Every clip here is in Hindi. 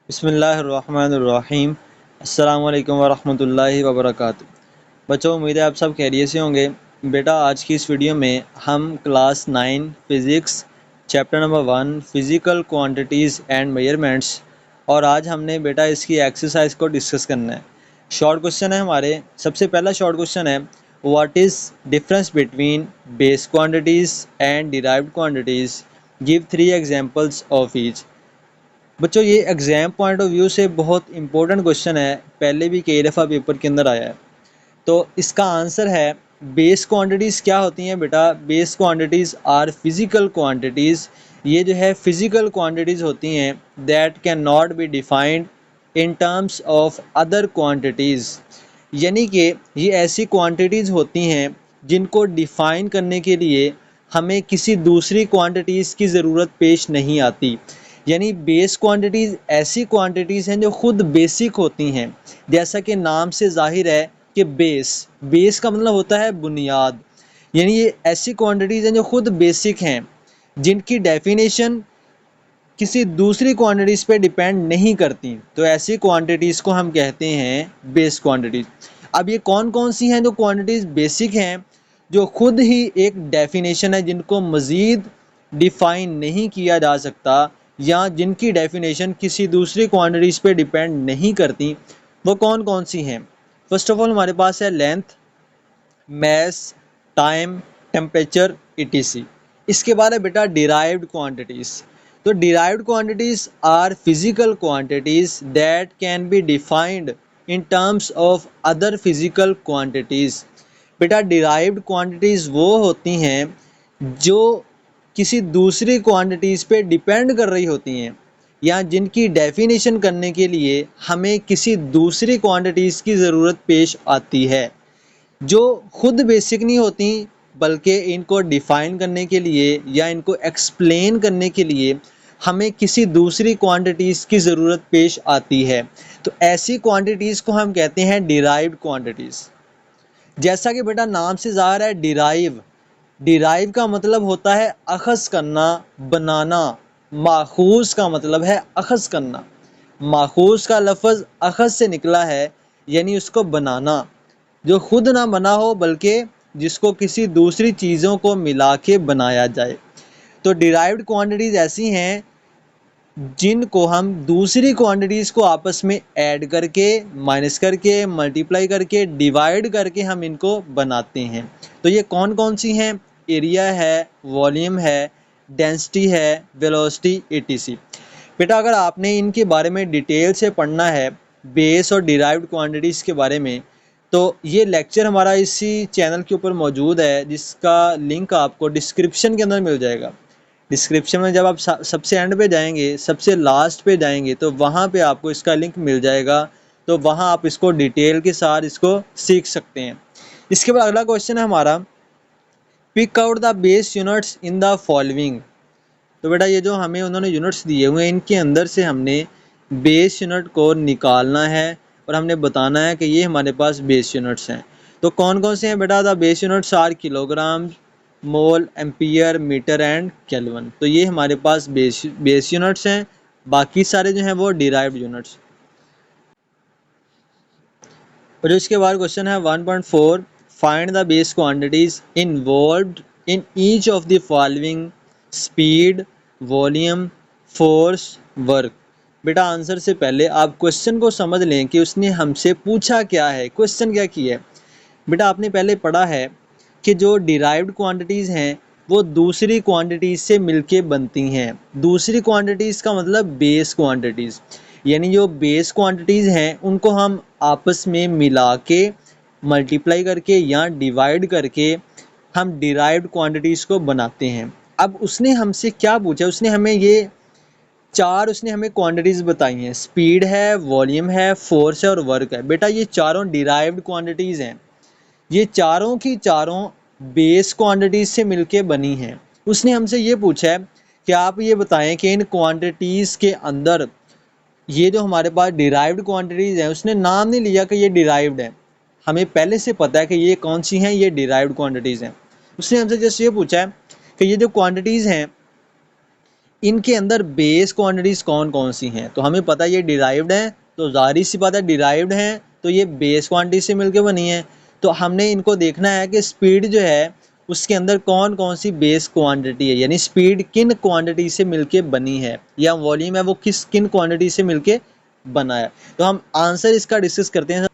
बिस्मिल्लाहिर्रहमानिर्रहीम। अस्सलामु अलैकुम वरहमतुल्लाहि वबरकातुहू। बच्चों, उम्मीद है आप सब खैरियत से होंगे। बेटा, आज की इस वीडियो में हम class 9 physics chapter number 1 physical quantities and measurements, और आज हमने बेटा इसकी एक्सरसाइज को डिस्कस करना है। शॉर्ट क्वेश्चन है हमारे। सबसे पहला शॉर्ट क्वेश्चन है, what is difference between base quantities and derived quantities, give 3 examples of each. बच्चों, ये एग्ज़ाम पॉइंट ऑफ व्यू से बहुत इंपॉर्टेंट क्वेश्चन है, पहले भी कई दफ़ा पेपर के अंदर आया है। तो इसका आंसर है, बेस क्वांटिटीज़ क्या होती हैं बेटा? Base quantities are physical quantities. ये जो है फिज़िकल क्वांटिटीज़ होती हैं that can not be defined in terms of other quantities. यानी कि ये ऐसी क्वांटिटीज़ होती हैं जिनको डिफ़ाइन करने के लिए हमें किसी दूसरी क्वांटिटीज़ की ज़रूरत पेश नहीं आती। यानी बेस क्वांटिटीज़ ऐसी क्वांटिटीज़ हैं जो खुद बेसिक होती हैं। जैसा कि नाम से ज़ाहिर है कि बेस का मतलब होता है बुनियाद। यानी ये ऐसी क्वांटिटीज़ हैं जो खुद बेसिक हैं, जिनकी डेफिनेशन किसी दूसरी क्वांटिटीज़ पे डिपेंड नहीं करती। तो ऐसी क्वांटिटीज़ को हम कहते हैं बेस क्वांटिटीज़। अब ये कौन कौन सी हैं जो क्वांटिटीज़ बेसिक हैं, जो खुद ही एक डेफिनेशन है, जिनको मज़ीद डिफ़ाइन नहीं किया जा सकता, या जिनकी डेफिनेशन किसी दूसरी क्वांटिटीज़ पे डिपेंड नहीं करती, वो कौन कौन सी हैं? फर्स्ट ऑफ ऑल हमारे पास है length, mass, time, temperature, ETC. इसके बाद है बेटा डिराइव्ड क्वांटिटीज़। तो derived quantities are physical quantities that can be defined in terms of other physical quantities. बेटा, डिराइव्ड क्वांटिटीज़ वो होती हैं जो किसी दूसरी क्वांटिटीज़ पे डिपेंड कर रही होती हैं, या जिनकी डेफिनेशन करने के लिए हमें किसी दूसरी क्वांटिटीज़ की ज़रूरत पेश आती है, जो खुद बेसिक नहीं होती, बल्कि इनको डिफ़ाइन करने के लिए या इनको एक्सप्लेन करने के लिए हमें किसी दूसरी क्वांटिटीज़ की ज़रूरत पेश आती है। तो ऐसी क्वांटिटीज़ को हम कहते हैं डिराइव्ड क्वांटिटीज़। जैसा कि बेटा नाम से ज़ाहिर है, डिराइव का मतलब होता है अखज़ करना, बनाना। माखूज़ का मतलब है अखज़ करना। माखूज़ का लफ्ज़ अखज़ से निकला है, यानी उसको बनाना, जो खुद ना बना हो बल्कि जिसको किसी दूसरी चीज़ों को मिला के बनाया जाए। तो डिराइव्ड क्वांटिटीज़ ऐसी हैं जिनको हम दूसरी क्वांटिटीज़ को आपस में ऐड करके, माइनस करके, मल्टीप्लाई करके, डिवाइड करके हम इनको बनाते हैं। तो ये कौन कौन सी हैं? एरिया है, वॉल्यूम है, डेंसिटी है, वेलोसिटी, ईटीसी। बेटा, अगर आपने इनके बारे में डिटेल से पढ़ना है, बेस और डिराइव्ड क्वांटिटीज़ के बारे में, तो ये लेक्चर हमारा इसी चैनल के ऊपर मौजूद है, जिसका लिंक आपको डिस्क्रिप्शन के अंदर मिल जाएगा। डिस्क्रिप्शन में जब आप सबसे एंड पे जाएंगे, सबसे लास्ट पे जाएंगे, तो वहाँ पे आपको इसका लिंक मिल जाएगा। तो वहाँ आप इसको डिटेल के साथ इसको सीख सकते हैं। इसके बाद अगला क्वेश्चन है हमारा, pick out the base units in the following. तो बेटा, ये जो हमें उन्होंने यूनिट्स दिए हुए हैं, इनके अंदर से हमने बेस यूनिट को निकालना है और हमने बताना है कि ये हमारे पास बेस यूनिट्स हैं। तो कौन कौन से हैं बेटा? The base units are kilogram, mole, ampere, metre and kelvin. तो ये हमारे पास बेस यूनिट्स हैं। बाकी सारे जो हैं वो डिराइव्ड यूनिट्स। और इसके बाद क्वेश्चन है 1.4, find the base quantities involved in each of the following, speed, volume, force, work. बेटा, आंसर से पहले आप क्वेश्चन को समझ लें कि उसने हमसे पूछा क्या है, क्वेश्चन क्या किया है। बेटा, आपने पहले पढ़ा है कि जो डिराइव्ड क्वांटिटीज़ हैं वो दूसरी क्वांटिटीज़ से मिलके बनती हैं। दूसरी क्वांटिटीज़ का मतलब बेस क्वांटिटीज़, यानी जो बेस क्वांटिटीज़ हैं उनको हम आपस में मिला के, मल्टीप्लाई करके या डिवाइड करके हम डिराइव्ड क्वांटिटीज़ को बनाते हैं। अब उसने हमसे क्या पूछा? उसने हमें ये चार क्वांटिटीज़ बताई हैं, स्पीड है, वॉल्यूम है, फोर्स है और वर्क है। बेटा, ये चारों डिराइव्ड क्वांटिटीज़ हैं। ये चारों की चारों बेस क्वांटिटीज से मिलके बनी हैं। उसने हमसे ये पूछा है कि आप ये बताएं कि इन क्वांटिटीज़ के अंदर ये जो हमारे पास डिराइव्ड क्वांटिटीज़ हैं, उसने नाम नहीं लिया कि ये डिराइव्ड है। हमें पहले से पता है कि ये कौन सी हैं, ये डिराइव्ड क्वांटिटीज़ हैं। उसने हमसे जस्ट ये पूछा है कि ये जो क्वांटिटीज़ हैं, इनके अंदर बेस क्वांटिटीज़ कौन कौन सी हैं। तो हमें पता है ये डिराइव्ड हैं, तो जाहिर सी बात है डिराइव्ड हैं तो ये बेस क्वांटिटी से मिलकर बनी है। तो हमने इनको देखना है कि स्पीड जो है उसके अंदर कौन कौन सी बेस क्वांटिटी है, यानी स्पीड किन क्वांटिटी से मिलके बनी है, या वॉल्यूम है वो किन क्वांटिटी से मिलके बना है। तो हम आंसर इसका डिस्कस करते हैं।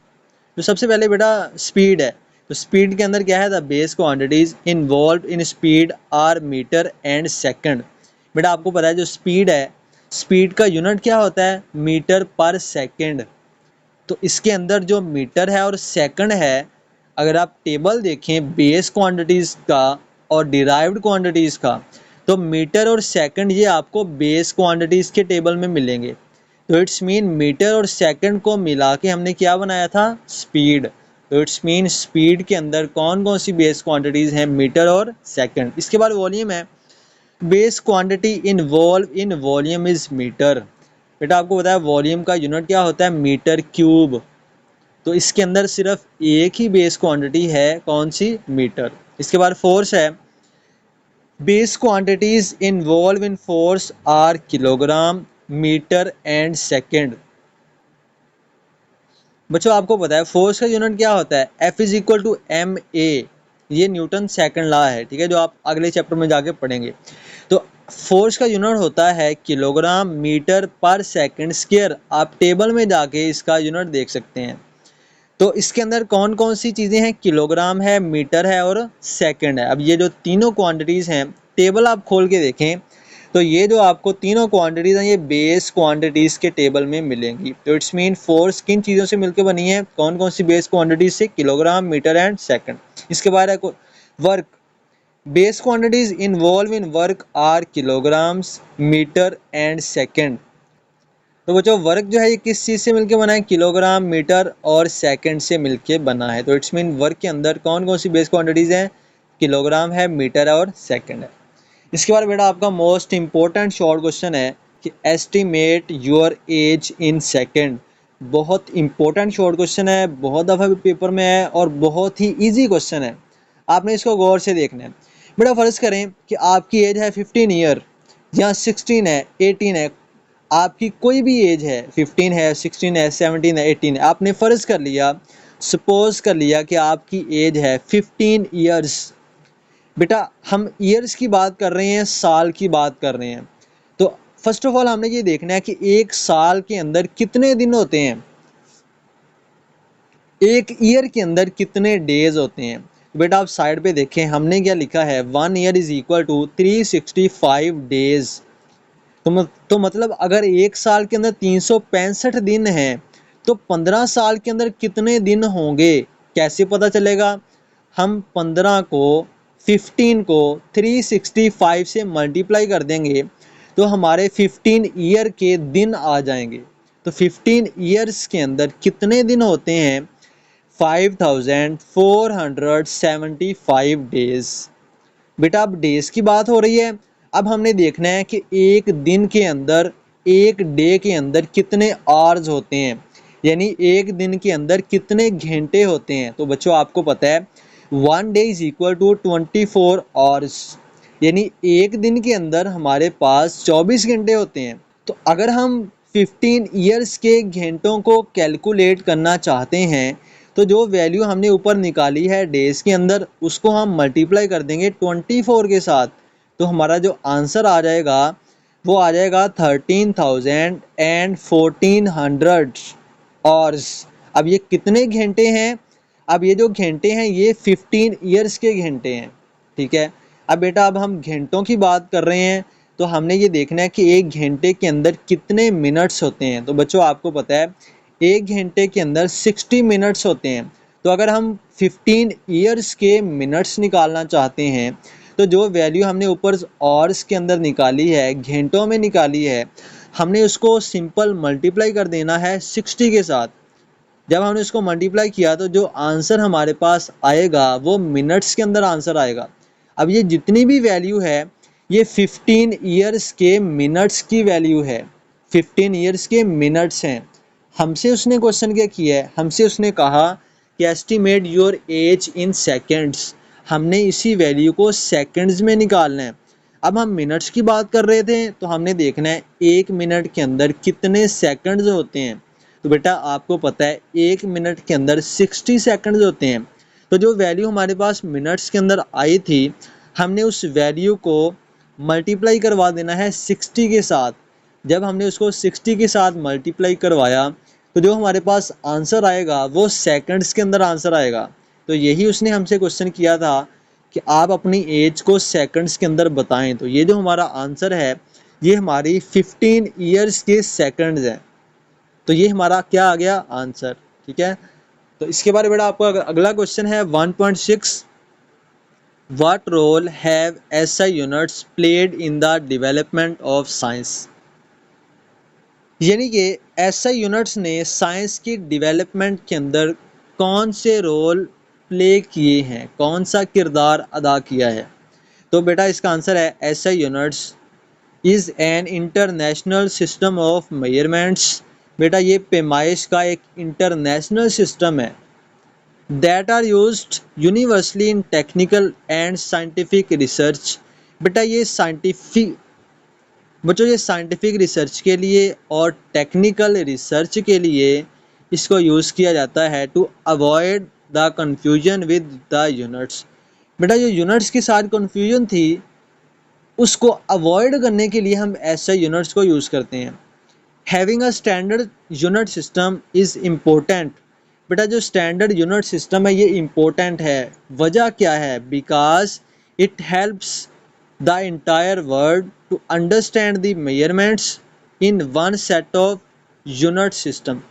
तो सबसे पहले बेटा स्पीड है, तो स्पीड के अंदर क्या है, the base quantities involve in speed are metre and second. बेटा आपको पता है जो स्पीड है, स्पीड का यूनिट क्या होता है, मीटर पर सेकंड। तो इसके अंदर जो मीटर है और सेकंड है, अगर आप टेबल देखें बेस क्वांटिटीज़ का और डिराइव्ड क्वांटिटीज़ का, तो मीटर और सेकंड ये आपको बेस क्वांटिटीज़ के टेबल में मिलेंगे। तो इट्स मीन मीटर और सेकंड को मिला के हमने क्या बनाया था, स्पीड। तो इट्स मीन स्पीड के अंदर कौन कौन सी बेस क्वांटिटीज़ हैं, मीटर और सेकंड। इसके बाद वॉल्यूम है, base quantity involve in volume is metre. बेटा आपको पता है वॉल्यूम का यूनिट क्या होता है, मीटर क्यूब। तो इसके अंदर सिर्फ एक ही बेस क्वांटिटी है, कौन सी, मीटर। इसके बाद फोर्स है, base quantities involve in force are kilogram, metre and second. बच्चों आपको पता है फोर्स का यूनिट क्या होता है, F is equal to M A. ये न्यूटन सेकंड लॉ है, ठीक है, जो आप अगले चैप्टर में जाके पढ़ेंगे। तो फोर्स का यूनिट होता है किलोग्राम मीटर पर सेकंड स्क्वायर। आप टेबल में जाके इसका यूनिट देख सकते हैं। तो इसके अंदर कौन कौन सी चीज़ें हैं, किलोग्राम है, मीटर है और सेकंड है। अब ये जो तीनों क्वांटिटीज़ हैं, टेबल आप खोल के देखें तो ये जो आपको तीनों क्वांटिटीज़ हैं ये बेस क्वांटिटीज़ के टेबल में मिलेंगी। तो इट्स मीन फोर्स किन चीज़ों से मिलकर बनी है, कौन कौन सी बेस क्वांटिटीज़ से, किलोग्राम, मीटर एंड सेकंड। इसके बाद है work, base quantities involve in work are kilograms, metre and second. तो बच्चों वर्क जो है ये किस चीज़ से मिलके बना है, किलोग्राम, मीटर और सेकंड से मिलके बना है। तो इट्स मीन वर्क के अंदर कौन कौन सी बेस क्वांटिटीज़ हैं, किलोग्राम है, मीटर है और सेकंड है। इसके बाद बेटा आपका मोस्ट इंपॉर्टेंट शॉर्ट क्वेश्चन है कि estimate your age in second. बहुत इंपॉर्टेंट शॉर्ट क्वेश्चन है, बहुत दफ़ा पेपर में है और बहुत ही ईजी क्वेश्चन है। आपने इसको गौर से देखना है। बेटा फ़र्ज़ करें कि आपकी एज है 15 ईयर, या 16 है, 18 है, आपकी कोई भी एज है, 15 है, 16 है, 17 है, 18 है, आपने फ़र्ज़ कर लिया, सपोज कर लिया कि आपकी एज है 15 ईयर्स। बेटा हम ईयर्स की बात कर रहे हैं, साल की बात कर रहे हैं। तो फर्स्ट ऑफ ऑल हमने ये देखना है कि एक साल के अंदर कितने दिन होते हैं, एक ईयर के अंदर कितने डेज होते हैं। बेटा आप साइड पे देखें, हमने क्या लिखा है, 1 year is equal to 365 days. तो मतलब अगर एक साल के अंदर 365 दिन हैं, तो 15 साल के अंदर कितने दिन होंगे, कैसे पता चलेगा। हम 15 को 15 को 365 से मल्टीप्लाई कर देंगे तो हमारे 15 ईयर के दिन आ जाएंगे। तो 15 ईयर्स के अंदर कितने दिन होते हैं, 5475 डेज। बेटा अब डेज की बात हो रही है, अब हमने देखना है कि एक दिन के अंदर, एक डे के अंदर कितने आवर्स होते हैं, यानी एक दिन के अंदर कितने घंटे होते हैं। तो बच्चों आपको पता है 1 day is equal to 24 hours, यानी एक दिन के अंदर हमारे पास 24 घंटे होते हैं। तो अगर हम 15 ईयर्स के घंटों को कैलकुलेट करना चाहते हैं, तो जो वैल्यू हमने ऊपर निकाली है डेज के अंदर, उसको हम मल्टीप्लाई कर देंगे 24 के साथ। तो हमारा जो आंसर आ जाएगा वो आ जाएगा 13,014 आवर्स। अब ये कितने घंटे हैं, अब ये जो घंटे हैं ये 15 ईयर्स के घंटे हैं, ठीक है। अब बेटा अब हम घंटों की बात कर रहे हैं, तो हमने ये देखना है कि एक घंटे के अंदर कितने मिनट्स होते हैं। तो बच्चों आपको पता है एक घंटे के अंदर 60 मिनट्स होते हैं। तो अगर हम 15 ईयर्स के मिनट्स निकालना चाहते हैं, तो जो वैल्यू हमने ऊपर आवर्स के अंदर निकाली है, घंटों में निकाली है, हमने उसको सिंपल मल्टीप्लाई कर देना है 60 के साथ। जब हमने उसको मल्टीप्लाई किया तो जो आंसर हमारे पास आएगा वो मिनट्स के अंदर आंसर आएगा। अब ये जितनी भी वैल्यू है ये 15 ईयर्स के मिनट्स की वैल्यू है, 15 ईयर्स के मिनट्स हैं। हमसे उसने क्वेश्चन क्या किया है, हमसे उसने कहा कि estimate your age in seconds. हमने इसी वैल्यू को सेकेंड्स में निकालना है। अब हम मिनट्स की बात कर रहे थे, तो हमने देखना है 1 मिनट के अंदर कितने सेकंड्स होते हैं। तो बेटा आपको पता है 1 मिनट के अंदर 60 सेकंड्स होते हैं। तो जो वैल्यू हमारे पास मिनट्स के अंदर आई थी, हमने उस वैल्यू को मल्टीप्लाई करवा देना है 60 के साथ। जब हमने उसको 60 के साथ मल्टीप्लाई करवाया, तो जो हमारे पास आंसर आएगा वो सेकंड्स के अंदर आंसर आएगा। तो यही उसने हमसे क्वेश्चन किया था कि आप अपनी एज को सेकंड्स के अंदर बताएं। तो ये जो हमारा आंसर है, ये हमारी 15 ईयर्स के सेकंड्स हैं। तो ये हमारा क्या आ गया आंसर, ठीक है। तो इसके बारे में बेटा आपका अगला क्वेश्चन है 1.6, what role have SI units played in the development of science. यानी कि एसआई यूनिट्स ने साइंस की डेवलपमेंट के अंदर कौन से रोल प्ले किए हैं, कौन सा किरदार अदा किया है। तो बेटा इसका आंसर है SI units is an international system of measurements. बेटा ये पैमाइश का एक इंटरनेशनल सिस्टम है that are used universally in technical and scientific research. बेटा ये साइंटिफिक रिसर्च के लिए और टेक्निकल रिसर्च के लिए इसको यूज़ किया जाता है to avoid the confusion with the units. बेटा जो यूनिट्स के साथ कन्फ्यूजन थी, उसको अवॉइड करने के लिए हम ऐसे यूनिट्स को यूज़ करते हैं। Having a standard unit system is important. बेटा जो स्टैंडर्ड यूनिट सिस्टम है ये इम्पोर्टेंट है। वजह क्या है? Because it helps the entire world to understand the measurements in one set of unit system.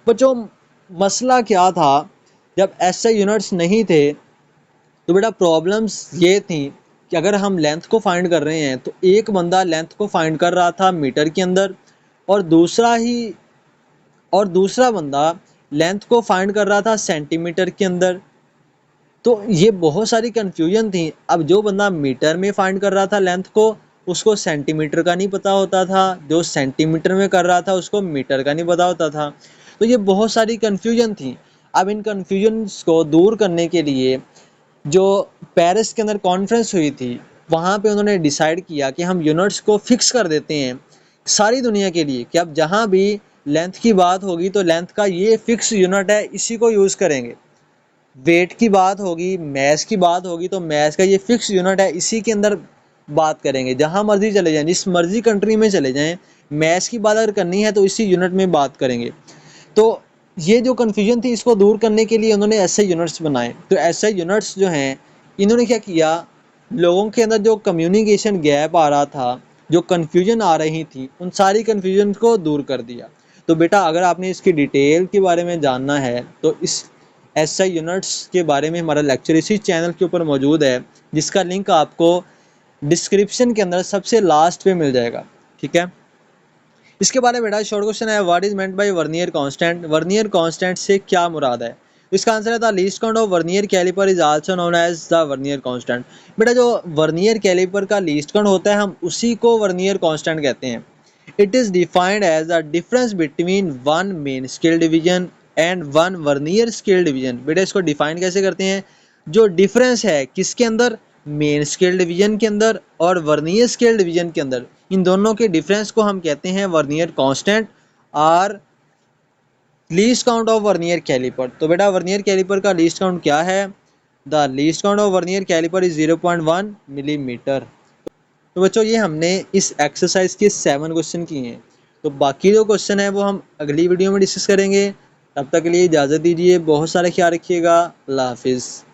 बच्चों मसला क्या था, जब ऐसे यूनिट्स नहीं थे तो बेटा प्रॉब्लम्स ये थी कि अगर हम लेंथ को फाइंड कर रहे हैं तो एक बंदा लेंथ को फाइंड कर रहा था मीटर के अंदर, और दूसरा बंदा लेंथ को फाइंड कर रहा था सेंटीमीटर के अंदर। तो ये बहुत सारी कन्फ्यूजन थी। अब जो बंदा मीटर में फाइंड कर रहा था लेंथ को, उसको सेंटीमीटर का नहीं पता होता था, जो सेंटीमीटर में कर रहा था उसको मीटर का नहीं पता होता था। तो ये बहुत सारी कन्फ्यूजन थी। अब इन कन्फ्यूजन्स को दूर करने के लिए जो पेरिस के अंदर कॉन्फ्रेंस हुई थी, वहाँ पे उन्होंने डिसाइड किया कि हम यूनिट्स को फिक्स कर देते हैं सारी दुनिया के लिए, कि अब जहाँ भी लेंथ की बात होगी तो लेंथ का ये फिक्स यूनिट है, इसी को यूज़ करेंगे। वेट की बात होगी, मैस की बात होगी तो मैस का ये फिक्स यूनिट है, इसी के अंदर बात करेंगे। जहाँ मर्जी चले जाएं, जिस मर्जी कंट्री में चले जाएं, मैस की बात अगर करनी है तो इसी यूनिट में बात करेंगे। तो ये जो कन्फ्यूजन थी इसको दूर करने के लिए उन्होंने ऐसे यूनिट्स बनाए। तो ऐसे यूनिट्स जो हैं, इन्होंने क्या किया, लोगों के अंदर जो कम्युनिकेशन गैप आ रहा था, जो कन्फ्यूजन आ रही थी, उन सारी कन्फ्यूजन को दूर कर दिया। तो बेटा अगर आपने इसकी डिटेल के बारे में जानना है तो इस एसआई यूनिट्स के बारे में हमारा लेक्चर इसी चैनल के ऊपर मौजूद है, जिसका लिंक आपको डिस्क्रिप्शन के अंदर सबसे लास्ट पे मिल जाएगा, ठीक है। इसके बारे में बेटा शॉर्ट क्वेश्चन है, what is meant by vernier constant. Vernier constant से क्या मुराद है? इसका आंसर है the least count of vernier caliper is also known as the vernier constant. बेटा जो वर्नियर कैलिपर का लीस्ट काउंट होता है, हम उसी को वर्नियर कांस्टेंट कहते हैं। It is defined as the difference between one main scale division and one vernier scale division. बेटा इसको डिफाइन कैसे करते हैं? जो डिफरेंस है किसके अंदर? मेन स्केल डिवीजन के अंदर और वर्नियर स्केल डिवीजन के अंदर, इन दोनों के डिफरेंस को हम कहते हैं वर्नियर कांस्टेंट और least count of vernier caliper. तो बेटा वर्नियर कैलिपर का लीस्ट काउंट क्या है? The least count of vernier caliper is 0.1 millimetre. तो बच्चों ये हमने इस एक्सरसाइज के 7 क्वेश्चन किए हैं। तो बाकी जो क्वेश्चन है वो हम अगली वीडियो में डिस्कस करेंगे। तब तक के लिए इजाज़त दीजिए, बहुत सारा ख्याल रखिएगा। अल्लाह हाफिज़।